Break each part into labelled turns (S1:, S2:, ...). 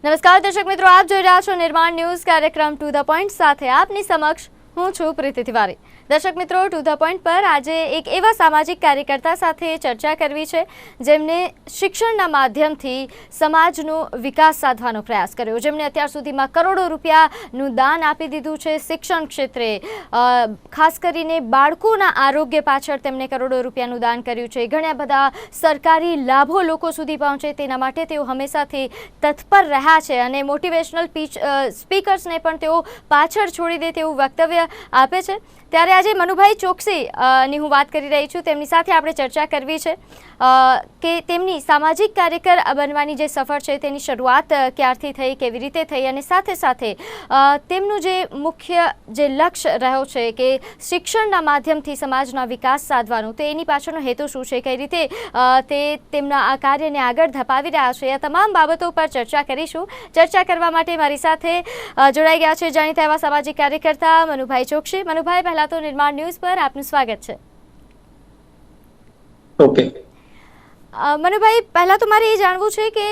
S1: નમસ્કાર દર્શક મિત્રો, આપ જોઈ રહ્યા છો નિર્માણ ન્યૂઝ કાર્યક્રમ ટુ ધ પોઈન્ટ સાથે આપની સમક્ષ હું છું પ્રીતિ તિવારી। દર્શક મિત્રો, ટુ ધ પોઈન્ટ પર આજે એક એવા સામાજિક કાર્યકર્તા સાથે ચર્ચા કરવી છે જેમને શિક્ષણના માધ્યમથી સમાજનો વિકાસ સાધવાનો પ્રયાસ કર્યો, જેમણે અત્યાર સુધીમાં કરોડો રૂપિયાનું દાન આપી દીધું છે શિક્ષણ ક્ષેત્રે। ખાસ કરીને બાળકોના આરોગ્ય પાછળ તેમણે કરોડો રૂપિયાનું દાન કર્યું છે। ઘણા બધા સરકારી લાભો લોકો સુધી પહોંચે તેના માટે તેઓ હંમેશાથી તત્પર રહ્યા છે અને મોટિવેશનલ સ્પીકર્સને પણ તેઓ પાછળ છોડી દે તેવું વક્તવ્ય આપે છે। ત્યારે આજે મનુભાઈ ચોકસીની હું વાત કરી રહી છું, તેમની સાથે આપણે ચર્ચા કરવી છે કે તેમની સામાજિક કાર્યકર બનવાની જે સફર છે તેની શરૂઆત ક્યારથી થઈ, કેવી રીતે થઈ અને સાથે સાથે તેમનું જે મુખ્ય જે લક્ષ્ય રહ્યો છે કે શિક્ષણના માધ્યમથી સમાજના વિકાસ સાધવાનો, તો એની પાછળનો હેતુ શું છે, કઈ રીતે તે તેમના આ કાર્યને આગળ ધપાવી રહ્યા છે, આ તમામ બાબતો પર ચર્ચા કરીશું। ચર્ચા કરવા માટે મારી સાથે જોડાઈ ગયા છે જાણીતા એવા સામાજિક કાર્યકર્તા મનુભાઈ ચોકસી। મનુભાઈ, પહેલા તો નિર્માણ ન્યૂઝ પર આપનું સ્વાગત છે।
S2: ઓકે
S1: મનુભાઈ, પહેલા તો મારે એ જાણવું છે કે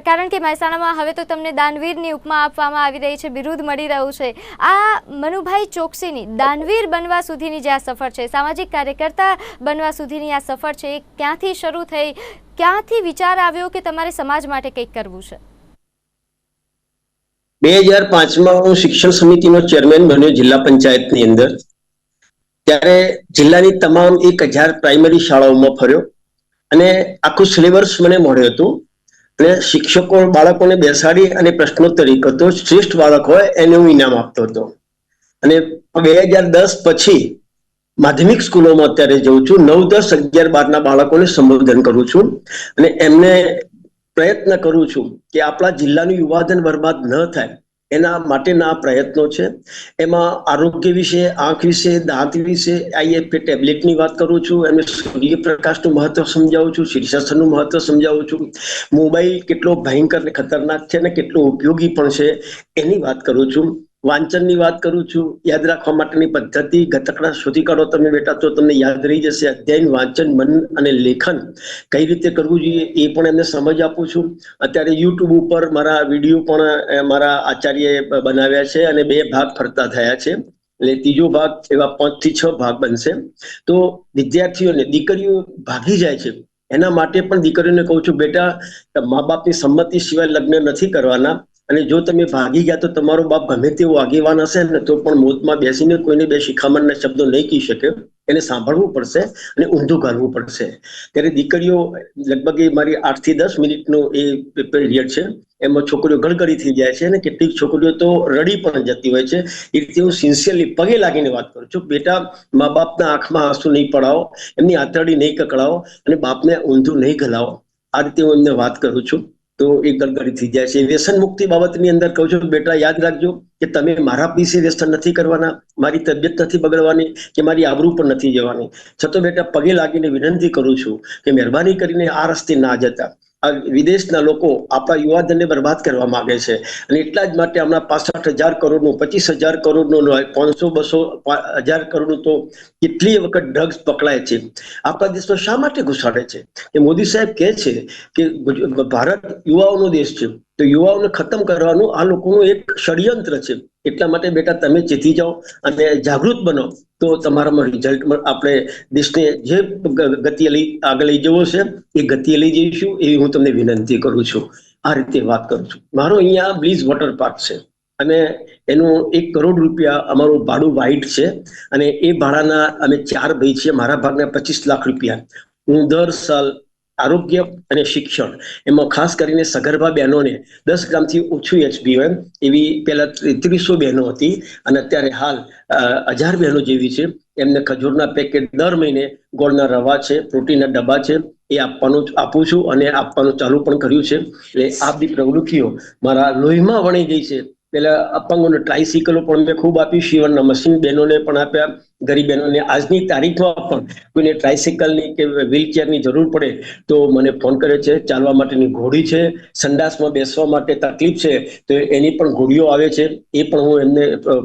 S1: કારણ કે મહેસાણામાં હવે તો તમને દાનવીરની ઉપમા આપવામાં આવી રહી છે, બિરુદ મળી રહ્યું છે, આ મનુભાઈ ચોકસીની દાનવીર બનવા સુધીની જે આ સફર છે, સામાજિક કાર્યકર્તા બનવા સુધીની આ સફર છે, એ ક્યાંથી શરૂ થઈ, ક્યાંથી વિચાર આવ્યો કે તમારે સમાજ માટે કંઈક કરવું છે?
S2: 2005માં હું શિક્ષણ સમિતિનો ચેરમેન બન્યો જિલ્લા પંચાયતની અંદર। ત્યારે જિલ્લાની તમામ 1000 પ્રાઇમરી શાળાઓમાં ફર્યો અને આખું સિલેબસ મને મળ્યું હતું અને શિક્ષકો બાળકોને બેસાડી અને પ્રશ્નોત્તરી કરતો, શ્રેષ્ઠ બાળક હોય એને હું ઇનામ આપતો હતો। અને 2010 પછી માધ્યમિક સ્કૂલોમાં અત્યારે જઉં છું, 9, 10, 11, 12ના બાળકોને સંબોધન કરું છું અને એમને પ્રયત્ન કરું છું કે આપણા જિલ્લાનું યુવાધન બરબાદ ન થાય એના માટેના પ્રયત્નો છે। એમાં આરોગ્ય વિશે, આંખ વિશે, દાંત વિશે, આઈએફએ ટેબ્લેટની વાત કરું છું, એમને સૂર્યપ્રકાશનું મહત્વ સમજાવું છું, શીર્ષાસનનું મહત્વ સમજાવું છું, મોબાઈલ કેટલો ભયંકર અને ખતરનાક છે અને કેટલો ઉપયોગી પણ છે એની વાત કરું છું, વાંચનની વાત કરું છું, યાદ રાખવા માટેની પદ્ધતિ, ગતકડા શોધી કાઢો તમે બેટા તો તમને યાદ રહી જશે, અધ્યયન, વાંચન, મનન અને લેખન કઈ રીતે કરવું જોઈએ એ પણ એમને સમજ આપું છું। અત્યારે યુટ્યુબ ઉપર મારા વિડીયો પણ મારા આચાર્યએ બનાવ્યા છે અને 2 ભાગ ફરતા થયા છે, એટલે ત્રીજો ભાગ એવા 5 થી 6 ભાગ બનશે। તો વિદ્યાર્થીઓને, દીકરીઓ ભાગી જાય છે એના માટે પણ દીકરીઓને કહું છું, બેટા મા બાપની સંમતિ સિવાય લગ્ન નથી કરવાના અને જો તમે ભાગી ગયા તો તમારો બાપ ગમે તેવો આગેવાન હશે ને તો પણ મોતમાં બેસીને કોઈને 2 શિખામણના શબ્દો નહીં કહી શકે, એને સાંભળવું પડશે અને ઊંધું કરવું પડશે। ત્યારે દીકરીઓ લગભગ એ મારી 8 થી 10 મિનિટનો એ પીરિયડ છે, એમાં છોકરીઓ ગળગળી થઈ જાય છે અને કેટલીક છોકરીઓ તો રડી પણ જતી હોય છે। એ રીતે હું સિન્સિયરલી પગે લાગીને વાત કરું છું, બેટા મા બાપના આંખમાં આંસુ નહીં પડાવો, એમની આંતરડી નહીં કકડાવો અને બાપને ઊંધું નહીં ગલાવો, આ રીતે હું એમને વાત કરું છું તો એ ગળગળી થઈ જાય છે। વ્યસન મુક્તિ બાબતની અંદર કહું છું, બેટા યાદ રાખજો કે તમે મારા પીસે વ્યસન નથી કરવાના, મારી તબિયત નથી બગડવાની કે મારી આબરૂ પણ નથી જવાની, છતાં બેટા પગે લાગીને વિનંતી કરું છું કે મહેરબાની કરીને આ રસ્તે ના જતા। આ વિદેશના લોકો આપણા યુવાધનને બરબાદ કરવા માંગે છે અને એટલા જ માટે હમણાં 65,000 કરોડનું, 25,000 કરોડનું, 500, 200, 1000 કરોડનું તો કેટલી વખત ડ્રગ્સ પકડાય છે। આપણા દેશમાં શા માટે ઘુસાડે છે? કે મોદી સાહેબ કહે છે કે ભારત યુવાઓનો દેશ છે, તો યુવાઓને ખતમ કરવાનું આ લોકોનું એક ષડયંત્ર છે। એટલા માટે બેટા તમે ચેતી જાઓ અને જાગૃત બનો તો તમારામાં રિઝલ્ટ આપણે દેશને જે ગતિએ આગળ લઈ જવો છે એ ગતિએ લઈ જઈશું એવી હું તમને વિનંતી કરું છું। આ રીતે વાત કરું છું। મારો અહીંયા બ્લીઝ વોટર પાર્ક છે અને એનું 1 કરોડ રૂપિયા અમારું ભાડું વાઇટ છે અને એ ભાડાના અમે 4 ભાઈ છીએ, મારા ભાગના 25 લાખ રૂપિયા હું દર સાલ આરોગ્ય અને શિક્ષણ એમાં ખાસ કરીને સગર્ભા બહેનોને 10 ગ્રામથી ઓછું HB હોય એવી પહેલા 3300 બહેનો હતી અને અત્યારે હાલ 1000 બહેનો જેવી છે, એમને ખજૂરના પેકેટ દર મહિને, ગોળના રવા છે, પ્રોટીનના ડબ્બા છે એ આપું છું અને આપવાનું ચાલુ પણ કર્યું છે। એટલે આ બધી પ્રવૃત્તિઓ મારા લોહીમાં વણી ગઈ છે। પેલા અપંગોને ટ્રાયસિકલો પણ મેં ખૂબ આપી, સીવણના મશીન બહેનોને પણ આપ્યા, ગરીબ બહેનોને આજની તારીખમાં પણ કોઈને ટ્રાયસિકલની કે વ્હીલચેરની જરૂર પડે તો મને ફોન કરે છે। ચાલવા માટેની ઘોડી છે, સંડાસમાં બેસવા માટે તકલીફ છે તો એની પણ ઘોડીઓ આવે છે, એ પણ હું એમને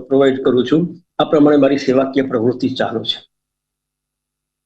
S2: પ્રોવાઈડ કરું છું। આ પ્રમાણે મારી સેવાકીય પ્રવૃત્તિ ચાલુ છે।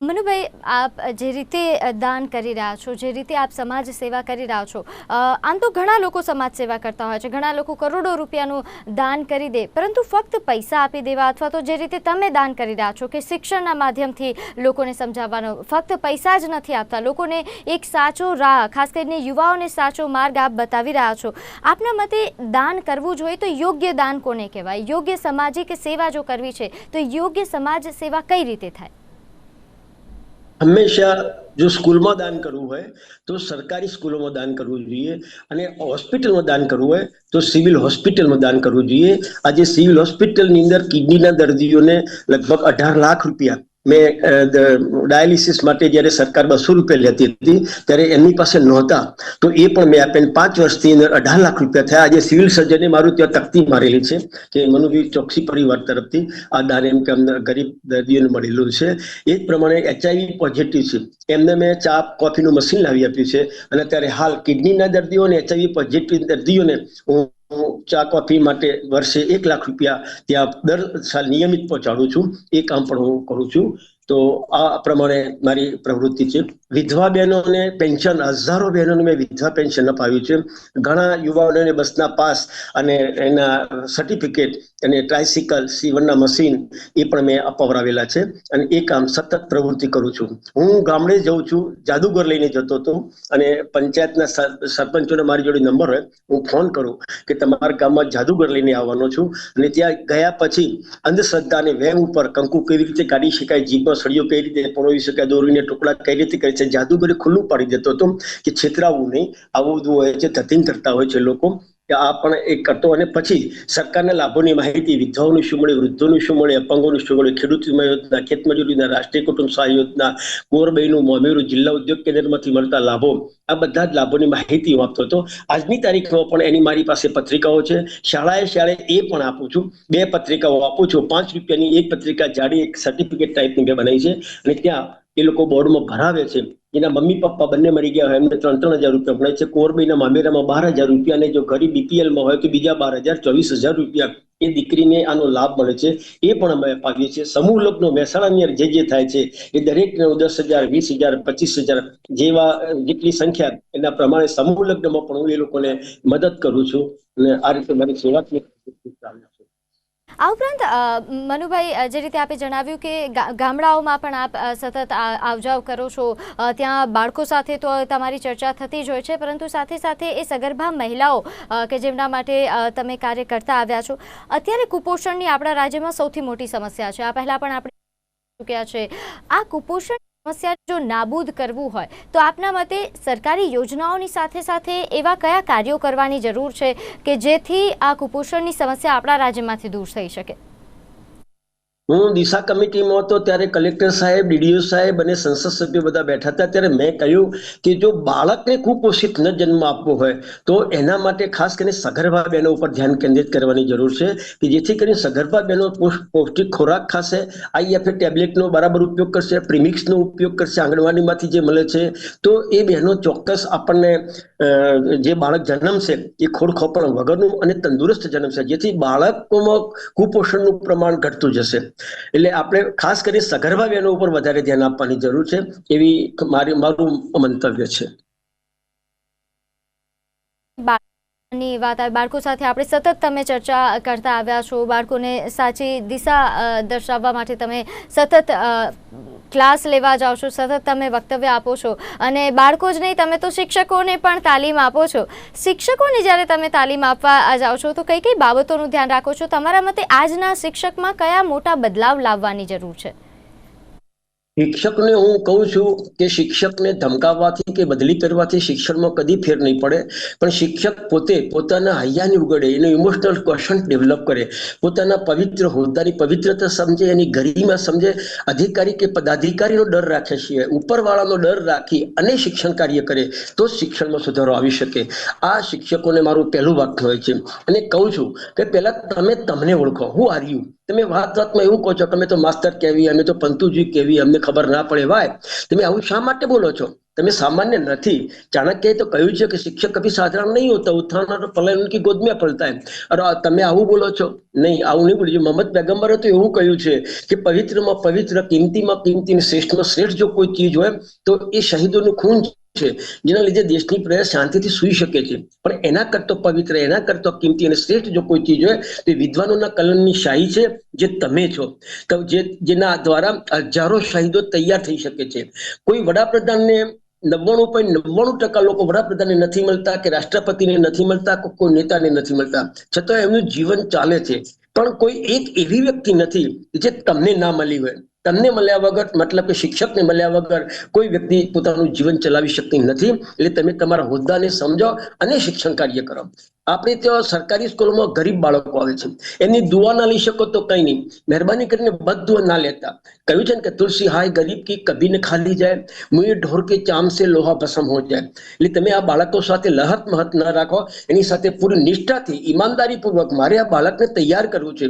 S1: મનુભાઈ, આપ જે રીતે દાન કરી રહ્યા છો, જે રીતે આપ સમાજ સેવા કરી રહ્યા છો, આમ તો ઘણા લોકો સમાજ સેવા કરતા હોય છે, ઘણા લોકો કરોડો રૂપિયાનું દાન કરી દે, પરંતુ ફક્ત પૈસા આપી દેવા અથવા તો જે રીતે તમે દાન કરી રહ્યા છો કે શિક્ષણના માધ્યમથી લોકોને સમજાવવાનો, ફક્ત પૈસા જ નથી આપતા, લોકોને એક સાચો રાહ, ખાસ કરીને યુવાઓને સાચો માર્ગ આપ બતાવી રહ્યા છો. આપના મતે દાન કરવું જોઈએ તો યોગ્ય દાન કોને કહેવાય? યોગ્ય સામાજિક સેવા જો કરવી છે તો યોગ્ય સમાજ સેવા કઈ રીતે થાય?
S2: હંમેશા જો સ્કૂલમાં દાન કરવું હોય તો સરકારી સ્કૂલોમાં દાન કરવું જોઈએ, અને હોસ્પિટલમાં દાન કરવું હોય તો સિવિલ હોસ્પિટલમાં દાન કરવું જોઈએ. આજે સિવિલ હોસ્પિટલની અંદર કિડનીના દર્દીઓને લગભગ 18 લાખ રૂપિયા મેં ડાયાલિસિસ માટે જ્યારે સરકાર 200 રૂપિયા લેતી હતી ત્યારે એમની પાસે નહોતા, તો એ પણ મેં આપીને 5 વર્ષની અંદર 18 લાખ રૂપિયા થયા. આજે સિવિલ સર્જને મારું ત્યાં તકતી મારેલી છે કે મનુભાઈ ચોકસી પરિવાર તરફથી આ દાન એમ કે અમને ગરીબ દર્દીઓને મળેલું છે. એ જ પ્રમાણે HIV પોઝિટિવ છે એમને મેં ચા કોફીનું મશીન લાવી આપ્યું છે, અને અત્યારે હાલ કિડનીના દર્દીઓ અને HIV પોઝિટિવ દર્દીઓને હું ચા કોફી માટે વર્ષે 1 લાખ રૂપિયા ત્યાં દર સાલ નિયમિત પહોંચાડું છું. એ કામ પણ હું કરું છું. તો આ પ્રમાણે મારી પ્રવૃત્તિ છે. વિધવા બહેનોને પેન્શન, હજારો બહેનોને મેં વિધવા પેન્શન અપાવ્યું છે. ઘણા યુવાઓને બસના પાસ અને એના સર્ટિફિકેટ અને ટ્રાયસિકલ, સીવણના મશીન એ પણ મેં અપાવરાવેલા છે, અને એ કામ સતત પ્રવૃત્તિ કરું છું. હું ગામડે જઉં છું, જાદુગર લઈને જતો હતો, અને પંચાયતના સરપંચોને મારી જોડે નંબર હોય, હું ફોન કરું કે તમારા ગામમાં જાદુગર લઈને આવવાનો છું, અને ત્યાં ગયા પછી અંધશ્રદ્ધા અને વહેમ ઉપર કંકુ કેવી રીતે કાઢી શકાય, જીભમાં સળીઓ કઈ રીતે પરોવી શકાય, દોરીને ટુકડા કઈ રીતે કરે છે, જાદુગરે ખુલ્લું પાડી દેતો હતો કે છેતરાવું નહીં. આવું બધું હોય છે, ધતિંગ કરતા હોય છે લોકો. આ પણ એક કરતો, અને પછી સરકારના લાભોની માહિતી, વિધવાઓનું શું મળે, વૃદ્ધોનું શું મળે, અપંગોનું શું મળે, ખેડૂત વીમા યોજના, ખેતમજૂરીના, રાષ્ટ્રીય કુટુંબ સહાય યોજના, કુંવરબાઈનું મોમેરું, જિલ્લા ઉદ્યોગ કેન્દ્રમાંથી મળતા લાભો, આ બધા જ લાભોની માહિતી હું આપતો હતો. આજની તારીખમાં પણ એની મારી પાસે પત્રિકાઓ છે. શાળાએ એ પણ આપું છું. 2 પત્રિકાઓ આપું છું. 5 રૂપિયાની એક પત્રિકા જાડી, એક સર્ટિફિકેટ ટાઈપની મેં બનાવી છે, અને ત્યાં એ લોકો બોર્ડમાં ભરાવે છે. એના મમ્મી પપ્પા બંને મરી ગયા હોય એમને 3,000 રૂપિયા મળે છે. કુંવરબાઈના મામેરામાં 12,000 રૂપિયા, અને જો ગરીબ BPLમાં હોય તો બીજા 12,000, 24,000 રૂપિયા એ દીકરીને આનો લાભ મળે છે. એ પણ અમે અપાવીએ છીએ. સમૂહ લગ્નો મહેસાણાની અંદર જે થાય છે એ દરેકને 10,000, 20,000, 25,000 જેવા જેટલી સંખ્યા એના પ્રમાણે સમૂહ લગ્નમાં પણ હું એ લોકોને મદદ કરું છું, અને આ રીતે મારી સેવાકીય ચાલે છે.
S1: આ ઉપરાંત મનુભાઈ, જે રીતે આપે જણાવ્યું કે ગામડાઓમાં પણ આપ સતત આવજાવ કરો છો, ત્યાં બાળકો સાથે તો તમારી ચર્ચા થતી જ હોય છે, પરંતુ સાથે સાથે એ સગર્ભા મહિલાઓ કે જેમના માટે તમે કાર્ય કરતા આવ્યા છો. અત્યારે કુપોષણની આપણા રાજ્યમાં સૌથી મોટી સમસ્યા છે. આ પહેલાં પણ આપણે ચૂક્યા છે. આ કુપોષણ સમસ્યા જો નાબૂદ કરવું હોય તો આપના મતે સરકારી યોજનાઓની સાથે સાથે એવા કયા કાર્યો કરવાની જરૂર છે કે જેથી આ કુપોષણની સમસ્યા આપણા રાજ્યમાંથી દૂર થઈ શકે?
S2: હું દિશા કમિટીમાં હતો ત્યારે કલેક્ટર સાહેબ, DDO સાહેબ અને સંસદ સભ્યો બધા બેઠા હતા. ત્યારે મેં કહ્યું કે જો બાળકને કુપોષિત ન જન્મ આપવો હોય તો એના માટે ખાસ કરીને સગર્ભા બહેનો ઉપર ધ્યાન કેન્દ્રિત કરવાની જરૂર છે, કે જેથી કરીને સગર્ભા બહેનો પૌષ્ટિક ખોરાક ખાશે, IFA ટેબ્લેટનો બરાબર ઉપયોગ કરશે, પ્રીમિક્સનો ઉપયોગ કરશે, આંગણવાડીમાંથી જે મળે છે, તો એ બહેનો ચોક્કસ આપણને જે બાળક જન્મશે એ ખોડખોપણ વગરનું અને તંદુરસ્ત જન્મશે, જેથી બાળકોમાં કુપોષણનું પ્રમાણ ઘટતું જશે. એટલે આપણે ખાસ કરી સગર્ભા બહેનો ઉપર વધારે ધ્યાન આપવાની જરૂર છે, એવી મારું મંતવ્ય છે.
S1: ની વાત આવે, બાળકો સાથે આપણે સતત તમે ચર્ચા કરતા આવ્યા છો, બાળકોને સાચી દિશા દર્શાવવા માટે તમે સતત ક્લાસ લેવા જાઓ છો, સતત તમે વક્તવ્ય આપો છો, અને બાળકો જ નહીં, તમે તો શિક્ષકોને પણ તાલીમ આપો છો. શિક્ષકોને જ્યારે તમે તાલીમ આપવા જાઓ છો તો કઈ કઈ બાબતોનું ધ્યાન રાખો છો? તમારા મતે આજના શિક્ષકમાં કયા મોટા બદલાવ લાવવાની જરૂર છે?
S2: શિક્ષકને હું કહું છું કે શિક્ષકને ધમકાવવાથી કે બદલી કરવાથી શિક્ષણમાં કદી ફેર નહીં પડે, પણ શિક્ષક પોતે પોતાના હૈયાને ઉગડે, એનું ઇમોશનલ ક્વોશન્ટ ડેવલપ કરે, પોતાના પવિત્ર હોદ્દાની પવિત્રતા સમજે, એની ગરિમા સમજે, અધિકારી કે પદાધિકારીનો ડર રાખે છે, ઉપરવાળાનો ડર રાખી અને શિક્ષણ કાર્ય કરે તો શિક્ષણમાં સુધારો આવી શકે. આ શિક્ષકોને મારું પહેલું વાક્ય હોય છે. અને કહું છું કે પહેલા તમે તમને ઓળખો. હું આર્યું તમે વાતમાં એવું કહો છો કે અમે તો માસ્તર કેવી, અમે તો પંતુજી કેવી, અમને ખબર ના પડે. ભાઈ, તમે આવું શા માટે બોલો છો? તમે સામાન્ય નથી. ચાણક્યએ તો કહ્યું છે કે શિક્ષક કભી સાધારણ નહીં હોતા, उत्थान और प्रलय उनकी गोद में पलता है. અરે તમે આવું બોલો છો? નહીં, આવું નહીં બોલ્યું. મોહમ્મદ પૈગંબરે તો એવું કહ્યું છે કે પવિત્રમાં પવિત્ર, કિંમતીમાં કિંમતી, શ્રેષ્ઠમાં શ્રેષ્ઠ જો કોઈ ચીજ હોય તો એ શહીદોનું ખૂન છે, જેના લીધે દેશની પ્રજા શાંતિથી સૂઈ શકે છે. પણ એના કરતો પવિત્ર, એના કરતો કિંમતી અને શ્રેષ્ઠ જો કોઈ ચીજ હોય તો વિદ્વાનોના કલમની શાહી છે, જે તમે છો, તો જેના દ્વારા હજારો શહીદો તૈયાર થઈ શકે છે. કોઈ વડાપ્રધાનને 99.99% લોકો વડાપ્રધાનને નથી મળતા, કે રાષ્ટ્રપતિને નથી મળતા, કોઈ નેતાને નથી મળતા, છતાં એમનું જીવન ચાલે છે. પણ કોઈ એક એવી વ્યક્તિ નથી જે તમને ના મળી હોય. તમને મળ્યા વગર, મતલબ કે શિક્ષકને મળ્યા વગર કોઈ વ્યક્તિ પોતાનું જીવન ચલાવી શકતી નથી. એટલે તમે તમારા હોદ્દાને સમજો અને શિક્ષણ કાર્ય કરો. આપણે ત્યાં સરકારી સ્કૂલોમાં ગરીબ બાળકો આવે છે, એમની દુઆ ના લઈ શકો તો કઈ નહીં, મહેરબાની કરીને બધું ના લેતા. કહ્યું છે ને કે તુલસી હાય ગરીબ કી કભી ન ખાલી જાય, મુએ ઢોર કે ચામ સે લોહા ભસમ હો જાય. એટલે તમે આ બાળકો સાથે લહત મહત ન રાખો, એની સાથે પૂરી નિષ્ઠાથી, ઈમાનદારી પૂર્વક મારે આ બાળકને તૈયાર કરવું છે,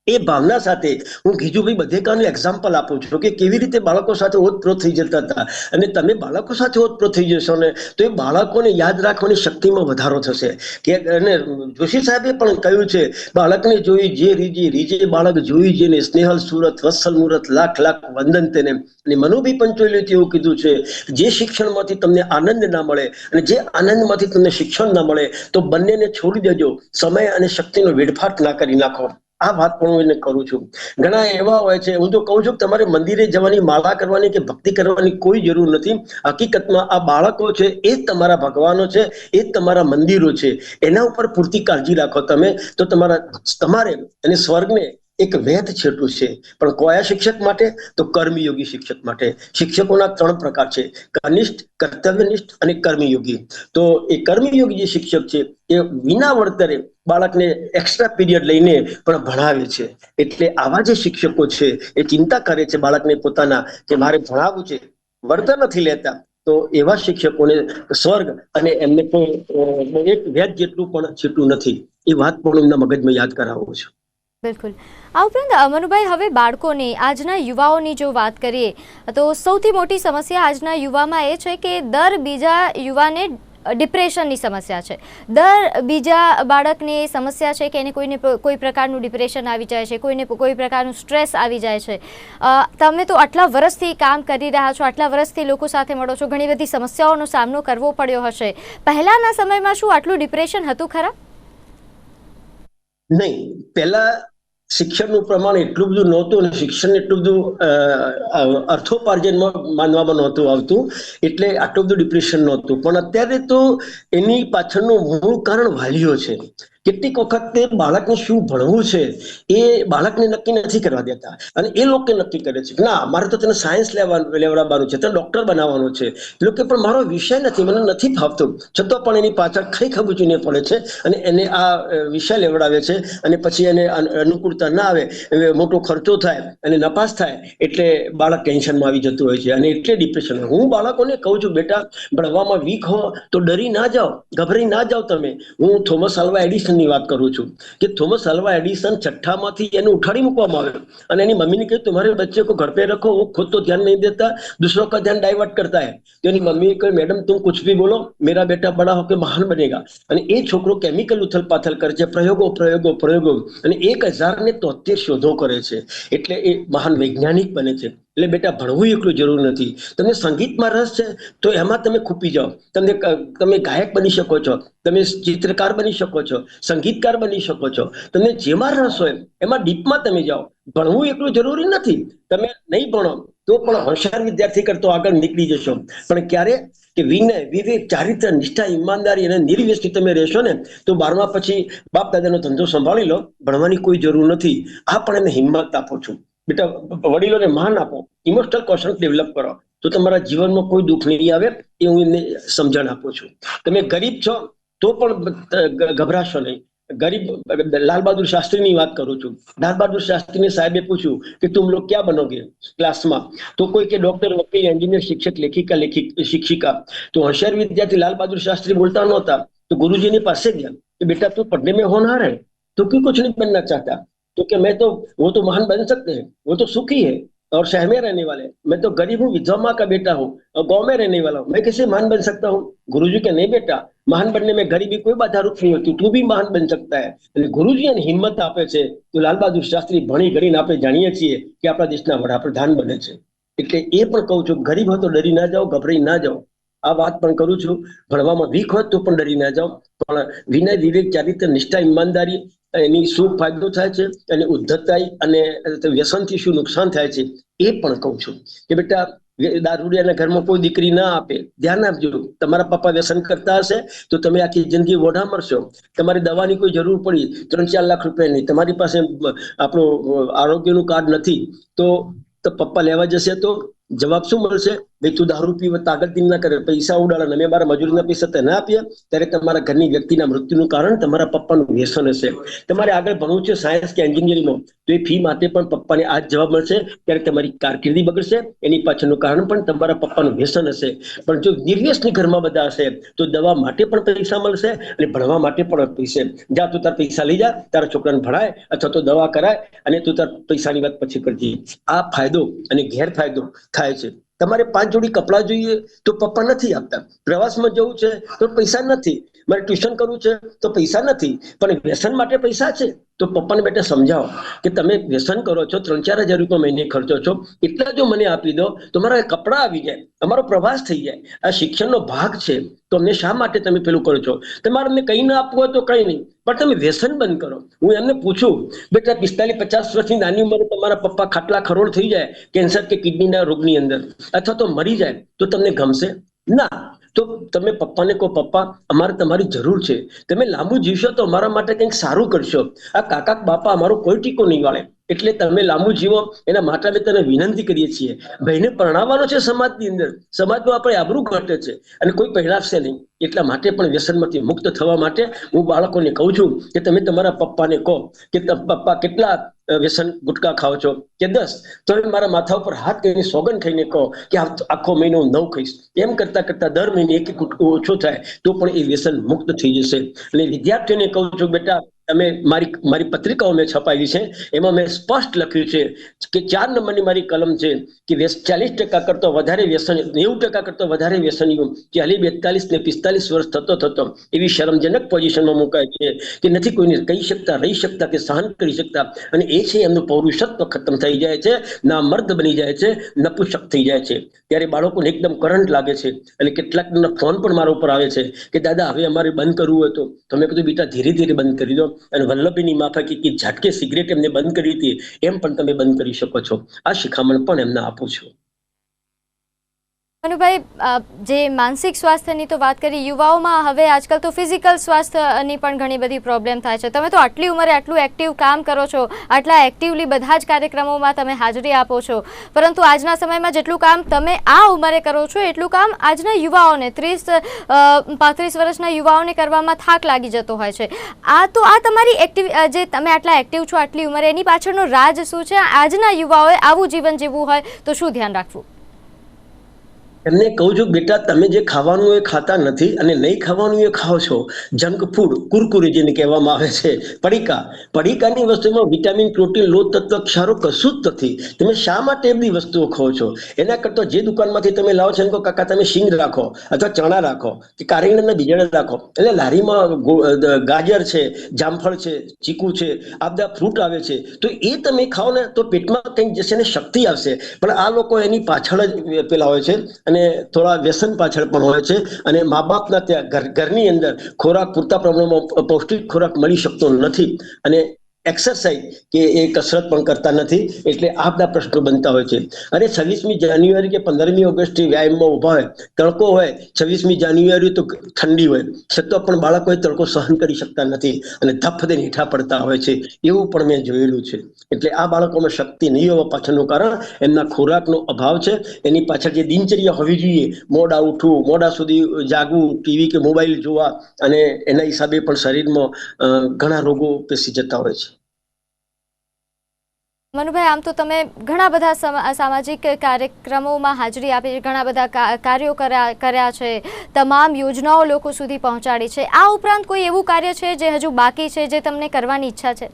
S2: એ ભાવના સાથે હું ગીજુભાઈ બધેકાનું એક્ઝામ્પલ આપું છું કે કેવી રીતે બાળકો સાથે ઓતપ્રોત થઈ જતા હતા. અને તમે બાળકો સાથે ઓતપ્રોત થઈ જશો ને તો એ બાળકોને યાદ રાખવાની શક્તિમાં વધારો થશે. કે અને જોશી સાહેબે પણ કહ્યું છે, બાળકને જોઈ જે રીજે રીજે બાળક જોઈ જેને, સ્નેહલ સુરત વત્સલ મુરત લાખ લાખ વંદન તેને. અને મનુભાઈ પંચોલીએ એવું કીધું છે, જે શિક્ષણમાંથી તમને આનંદ ના મળે અને જે આનંદમાંથી તમને શિક્ષણ ના મળે તો બંનેને છોડી દેજો, સમય અને શક્તિનો વેડફાટ ના કરી નાખો. આ વાત પણ હું એને કરું છું. ઘણા એવા હોય છે, હું તો કહું છું કે તમારે મંદિરે જવાની, માળા કરવાની કે ભક્તિ કરવાની કોઈ જરૂર નથી. હકીકતમાં આ બાળકો છે એ જ તમારા ભગવાનો છે, એ જ તમારા મંદિરો છે. એના ઉપર પૂરતી કાળજી રાખો તમે, તો તમારે અને સ્વર્ગને એક વેત છેટું છે. પણ કયા શિક્ષક માટે? તો કર્મયોગી શિક્ષક માટે. શિક્ષકોના 3 પ્રકાર છે, કનિષ્ઠ, કર્તવ્યનિષ્ઠ અને કર્મયોગી. તો એ કર્મયોગી જે શિક્ષક છે એ વિના વળતરે બાળકને એક્સ્ટ્રા પીરિયડ લઈને પણ ભણાવે છે. એટલે આવા જે શિક્ષકો છે એ ચિંતા કરે છે બાળકને પોતાના કે મારે ભણાવવું છે, વળતર નથી લેતા. તો એવા શિક્ષકોને સ્વર્ગ અને એમને કોઈ એક વેદ જેટલું પણ છેટું નથી. એ વાત પણ એમના મગજમાં યાદ કરાવું છું.
S1: બિલકુલ. આ ઉપરાંત મનુભાઈ, હવે બાળકોની, આજના યુવાઓની જો વાત કરીએ તો સૌથી મોટી સમસ્યા આજના યુવામાં એ છે કે દર બીજા યુવાને ડિપ્રેશનની સમસ્યા છે. દર બીજા બાળકને એ સમસ્યા છે કે એને કોઈને કોઈ પ્રકારનું ડિપ્રેશન આવી જાય છે, કોઈને કોઈ પ્રકારનું સ્ટ્રેસ આવી જાય છે. તમે તો આટલા વર્ષથી કામ કરી રહ્યા છો, આટલા વર્ષથી લોકો સાથે મળો છો, ઘણી બધી સમસ્યાઓનો સામનો કરવો પડ્યો હશે. પહેલાના સમયમાં શું આટલું ડિપ્રેશન હતું ખરા?
S2: નહીં, પહેલા શિક્ષણનું પ્રમાણ એટલું બધું નહોતું અને શિક્ષણ એટલું બધું અર્થોપાર્જનમાં માનવામાં નહોતું આવતું, એટલે આટલું બધું ડિપ્રેશન નહોતું. પણ અત્યારે તો એની પાછળનું મૂળ કારણ વાલીઓ છે. કેટલીક વખત તે બાળકને શું ભણવું છે એ બાળકને નક્કી નથી કરવા દેતા, અને એ લોકો નક્કી કરે છે કે ના, મારે તો તને સાયન્સ લેવડાવવાનું છે, તને ડોક્ટર બનાવવાનું છે. એ લોકો પણ મારો વિષય નથી, મને નથી ફાવતો, છતાં પણ એની પાછળ ખઈ ખબૂચીને પડે છે અને એને આ વિષય લેવડાવે છે. અને પછી એને અનુકૂળતા ના આવે, મોટો ખર્ચો થાય અને નપાસ થાય, એટલે બાળક ટેન્શનમાં આવી જતું હોય છે અને એટલે ડિપ્રેશન. હું બાળકોને કહું છું, બેટા ભણવામાં વીક હો તો ડરી ના જાઓ, ગભરાઈ ના જાઓ તમે. હું થોમસ આલ્વા એડિસન ની વાત કરું છું કે થોમસ આલ્વા એડિસન છઠ્ઠામાંથી એને ઉઠાડી મૂકવામાં આવ્યો અને એની મમ્મીને કહ્યું, तुम्हारे बच्चे को घर पे रखो, वो खुद तो ध्यान नहीं देता, दूसरों का ध्यान डाइवर्ट करता है. तो એની મમ્મીએ કહ્યું, મેડમ तुम कुछ भी बोलो, मेरा बेटा बड़ा होकर महान बनेगा. અને એ છોકરો કેમિકલ ઉથલ પાથલ કરે છે, પ્રયોગો પ્રયોગો પ્રયોગો, અને 1073 શોધો કરે છે, એટલે એ મહાન વૈજ્ઞાનિક બને છે. એટલે બેટા ભણવું એટલું જરૂર નથી. તમને સંગીતમાં રસ છે તો એમાં તમે ખૂપી જાઓ. તમે ગાયક બની શકો છો, તમે ચિત્રકાર બની શકો છો, સંગીતકાર બની શકો છો. તમને જેમાં રસ હોય એમાં ડીપમાં તમે જાઓ. ભણવું એટલું જરૂરી નથી. તમે નહીં ભણો તો પણ હોશિયાર વિદ્યાર્થી કરતો આગળ નીકળી જશો. પણ ક્યારે? કે વિનય, વિવેક, ચારિત્ર, નિષ્ઠા, ઈમાનદારી અને નિર્વ્યસથી તમે રહેશો ને તો 12મા પછી બાપ દાદાનો ધંધો સંભાળી લો, ભણવાની કોઈ જરૂર નથી. આ પણ એને હિંમત આપું છું. બેટા વડીલોને માન આપો, ઇમોશનલ કોશન્ટ ડેવલપ કરો, તો તમારા જીવનમાં કોઈ દુઃખ નહીં આવે. એ હું એમને સમજણ આપું છું. તમે ગરીબ છો તો પણ ગભરાશો નહીં. ગરીબ લાલ બહાદુર શાસ્ત્રીની વાત કરું છું. લાલ બહાદુર શાસ્ત્રીને સાહેબે પૂછ્યું કે तुम लोग क्या बनोगे ક્લાસમાં? તો કોઈ કે ડોક્ટર, વકીલ, એન્જિનિયર, શિક્ષક, લેખિકા, શિक्षिका. तो होशियार विद्यार्थी लाल बहादुर शास्त्री बोलता नहोता, तो गुरुजी ने पास से गया कि बेटा तू पढ़ने में होनहार है, तो क्यों कुछ नहीं बनना चाहता? तो क्या मैं तो वो तो महान बन सकते हैं, वो तो सुखी है, और शहर में रहने वाले, मैं तो गरीब हूँ, विधवा माँ का बेटा हूँ और गांव में रहने वाला हूँ, मैं कैसे महान बन सकता हूँ? गुरुजी के नहीं बेटा, महान बनने में गरीबी कोई बाधा रूप नहीं होती, તું બી મહાન બની શકતા है. એટલે ગુરુજી એને હિંમત આપે છે. તો લાલ બહાદુર શાસ્ત્રી ભણી ગણીને આપણે જાણીએ છીએ કે આપણા દેશના વડાપ્રધાન બને છે. એટલે એ પણ કહું છું, ગરીબ હોય તો ડરી ના જાઓ, ગભરાઈ ના જાઓ. આ વાત પણ કરું છું, ભણવામાં વીક હોય તો પણ ડરી ના જાઓ, પણ વિનય, વિવેક, ચારિત્ર, નિષ્ઠા, ઈમાનદારી એની શું ફાયદો થાય છે અને ઉદ્ધતાઈ અને વ્યસનથી શું નુકસાન થાય છે એ પણ કહું છું કે બેટા દારૂડિયાના ઘરમાં કોઈ દીકરી ના આપે. ધ્યાન આપજો, તમારા પપ્પા વ્યસન કરતા હશે તો તમે આખી જિંદગી વોઢા મરશો. તમારી દવાની કોઈ જરૂર પડી 3-4 લાખ રૂપિયાની, તમારી પાસે આપણું આરોગ્યનું કાર્ડ નથી તો પપ્પા લેવા જશે તો જવાબ શું મળશે? ભાઈ તું દારૂ પીવે, તાકતથી ના કરે, પૈસા ઉડાડે, અમે મારા મજૂરીના પૈસા તે ના આપીએ. ત્યારે તમારા ઘરની વ્યક્તિના મૃત્યુનું કારણ તમારા પપ્પાનું વ્યસન હશે. તમારે આગળ ભણવું છે સાયન્સ કે એન્જિનિયરિંગમાં, તો એ ફી માટે પણ પપ્પાને આ જ જવાબ મળશે. ત્યારે તમારી કારકિર્દી બગડશે, એની પાછળનું કારણ પણ તમારા પપ્પાનું વ્યસન હશે. પણ જો નિર્વ્યસની ઘરમાં બધા હશે તો દવા માટે પણ પૈસા મળશે અને ભણવા માટે પણ પૈસા. જા તું તાર પૈસા લઈ જા, તારા છોકરાને ભણાય અથવા તો દવા કરાય અને તું તાર પૈસાની વાત પછી કરજે. આ ફાયદો અને ગેરફાયદો થાય છે. તમારે 5 જોડી કપડાં જોઈએ તો પપ્પા નથી આપતા, પ્રવાસમાં જવું છે તો પૈસા નથી, મારે ટ્યુશન કરવું છે તો પૈસા નથી, પણ વ્યસન માટે પૈસા છે. તો પપ્પાને બેટા સમજાવો કે તમે વ્યસન કરો છો, 3-4 હજાર રૂપિયા મહિને ખર્ચો છો, એટલા જો મને આપી દો તો મારા કપડાં આવી જાય, અમારો પ્રવાસ થઈ જાય. આ શિક્ષણનો ભાગ છે. તો અમને શા માટે તમે પેલું કરો છો? તમારે અમને કઈ ના આપવું હોય તો કઈ નહીં, પણ તમે વ્યસન બંધ કરો. હું એમને પૂછું, બેટા 45-50 વર્ષની નાની ઉંમરે તમારા પપ્પા ખાટલા ખરોડ થઈ જાય કેન્સર કે કિડનીના રોગની અંદર, અથવા તો મરી જાય, તો તમને ગમશે? ના. તો તમે પપ્પાને કહો, પપ્પા અમારે તમારી જરૂર છે, તમે લાંબુ જીવશો તો અમારા માટે કંઈક સારું કરશો. આ કાકા બાપા અમારો કોઈ ટીકો નહીં વાળે, એટલે તમે લાંબુ જીવો એના માટે અમે તને વિનંતી કરીએ છીએ. ભાઈને પરણાવવાનો છે સમાજની અંદર, સમાજમાં આપણે આબરૂ ઘટે છે અને કોઈ પહેરાવશે નહીં. એટલા માટે પણ વ્યસનમાંથી મુક્ત થવા માટે હું બાળકોને કહું છું કે તમે તમારા પપ્પાને કહો કે પપ્પા કેટલા વ્યસન ગુટકા ખાઓ છો કે 10, તો મારા માથા ઉપર હાથ કરીને સોગન ખાઈને કહો કે આખો મહિનો હું 9 ખાઈશ. એમ કરતા કરતા દર મહિને એક ગુટકો ઓછો થાય તો પણ એ વ્યસન મુક્ત થઈ જશે. અને વિદ્યાર્થીઓને કહું છું, બેટા અમે મારી પત્રિકાઓ મેં છપાવી છે, એમાં મેં સ્પષ્ટ લખ્યું છે કે 4 નંબરની મારી કલમ છે કે 40% કરતો વધારે વ્યસન, 90% કરતો વધારે વ્યસનીઓ 40, 42 ને 45 વર્ષ થતો એવી શરમજનક પોઝિશનમાં મુકાય છે કે નથી કોઈને કહી શકતા, રહી શકતા કે સહન કરી શકતા. અને એ છે એમનું પૌરુષત્વ ખતમ થઈ જાય છે, ના મર્દ બની જાય છે, નપુંસક થઈ જાય છે. ત્યારે બાળકોને એકદમ કરંટ લાગે છે અને કેટલાક ફોન પણ મારા ઉપર આવે છે કે દાદા હવે અમારે બંધ કરવું હોય તો. તમે કીધું બેટા ધીરે ધીરે બંધ કરી દો, અને વલ્લભીની માફક કે ઝાટકે સિગરેટ એમને બંધ કરી હતી એમ પણ તમે બંધ કરી શકો છો. આ શિખામણ પણ એમને આપું છું.
S1: મનુભાઈ, જે માનસિક સ્વાસ્થ્યની તો વાત કરી, યુવાઓમાં હવે આજકાલ તો ફિઝિકલ સ્વાસ્થ્યની પણ ઘણી બધી પ્રોબ્લેમ થાય છે. તમે તો આટલી ઉંમરે આટલું એક્ટિવ કામ કરો છો, આટલા એક્ટિવલી બધા જ કાર્યક્રમોમાં તમે હાજરી આપો છો, પરંતુ આજના સમયમાં જેટલું કામ તમે આ ઉંમરે કરો છો એટલું કામ આજના યુવાઓને 30-35 વર્ષના યુવાઓને કરવામાં થાક લાગી જતો હોય છે. આ તમારી જે તમે આટલા એક્ટિવ છો આટલી ઉંમરે, એની પાછળનો રાજ શું છે? આજના યુવાઓએ આવું જીવન જીવવું હોય તો શું ધ્યાન રાખવું?
S2: એમને કહું છું, બેટા તમે જે ખાવાનું એ ખાતા નથી અને નહીં ખાવાનું એ ખાઓ છો. જંક ફૂડ, કુરકુરી જેને કહેવામાં આવે છે, પડીકાની વસ્તુમાં વિટામિન, પ્રોટીન, લોહ તત્વ, ક્ષારો કશું જ નથી. તમે શા માટે એ બધી વસ્તુઓ ખાઓ છો? એના કરતા જે દુકાનમાંથી તમે લાવો છો એને કાકા તમે સિંગ રાખો અથવા ચણા રાખો કે કારેલાના બીજડા રાખો. એટલે લારીમાં ગાજર છે, જામફળ છે, ચીકુ છે, આ બધા ફ્રૂટ આવે છે, તો એ તમે ખાઓ ને તો પેટમાં કંઈક જશે ને શક્તિ આવશે. પણ આ લોકો એની પાછળ જ પેલા હોય છે અને થોડા વ્યસન પાછળ પણ હોય છે. અને મા બાપના ત્યાં ઘરની અંદર ખોરાક પૂરતા પ્રમાણમાં પૌષ્ટિક ખોરાક મળી શકતો નથી અને એક્સરસાઇઝ કે એ કસરત પણ કરતા નથી. એટલે આ બધા પ્રશ્નો બનતા હોય છે. અરે 26મી જાન્યુઆરી કે 15મી ઓગસ્ટે વ્યાયામમાં ઉભા હોય, તડકો હોય, 26મી જાન્યુઆરી તો ઠંડી હોય, છતાં પણ બાળકો તડકો સહન કરી શકતા નથી અને ધપ દઈને હેઠા પડતા હોય છે. એવું પણ મેં જોયેલું છે. એટલે આ બાળકોમાં શક્તિ નહીં હોવા પાછળનું કારણ એમના ખોરાકનો અભાવ છે. એની પાછળ જે દિનચર્યા હોવી જોઈએ, મોડા ઉઠવું, મોડા સુધી જાગવું, ટીવી કે મોબાઈલ જોવા, અને એના હિસાબે પણ શરીરમાં ઘણા રોગો પેસી જતા હોય છે.
S1: મનુભાઈ, આમ તો તમે ઘણા બધા સામાજિક કાર્યક્રમોમાં હાજરી આપી છે, ઘણા બધા કાર્યો કર્યા છે, તમામ યોજનાઓ લોકો સુધી પહોંચાડી છે. આ ઉપરાંત કોઈ એવું કાર્ય છે જે હજુ બાકી છે, જે તમને કરવાની ઈચ્છા છે?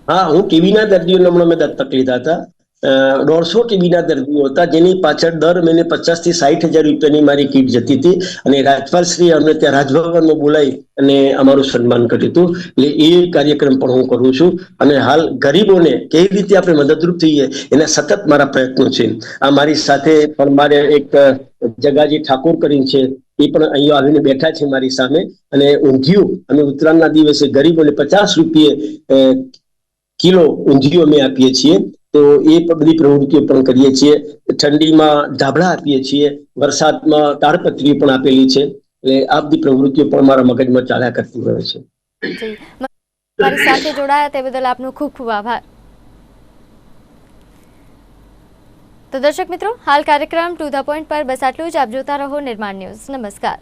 S2: હા, હું ટીબીના દર્દીઓને હમણાં મેં દત્તક લીધા હતા. 150 ટીબીના દર્દીઓ હતા, જેની પાછળ દર મહિને 50 થી 60,000 રૂપિયાની મારી કીટ જતી હતી. અને રાજપાલશ્રી અમને ત્યાં રાજભવનમાં બોલાવી અને અમારું સન્માન કર્યું હતું. એટલે એ કાર્યક્રમ પણ હું કરું છું. અને હાલ ગરીબોને કેવી રીતે આપણે મદદરૂપ થઈએ એના સતત મારા પ્રયત્નો છે. આ મારી સાથે પણ મારે એક જગાજી ઠાકોર કરીને છે, એ પણ અહીંયા આવીને બેઠા છે મારી સામે. અને ઊંધિયું અને ઉત્તરાયણના દિવસે ગરીબોને 50 રૂપિયે કિલો ઊંધિયું અમે આપીએ છીએ. તો એ બધી પ્રવૃત્તિઓ પણ કરીએ છીએ. ઠંડીમાં ધાબળા આપીએ છીએ, વરસાદમાં તાડપત્રી પણ આપેલી છે. એટલે આ બધી પ્રવૃત્તિઓ પણ મારા મગજમાં ચાલ્યા કરતી હોય છે.
S1: જી, મારી સાથે જોડાયા તે બદલ આપનો ખૂબ ખૂબ આભાર. તો દર્શક મિત્રો, હાલ કાર્યક્રમ ટુ ધ પોઈન્ટ પર બસ આટલું જ. આપ જોતા રહો નિર્માણ ન્યૂઝ. નમસ્કાર.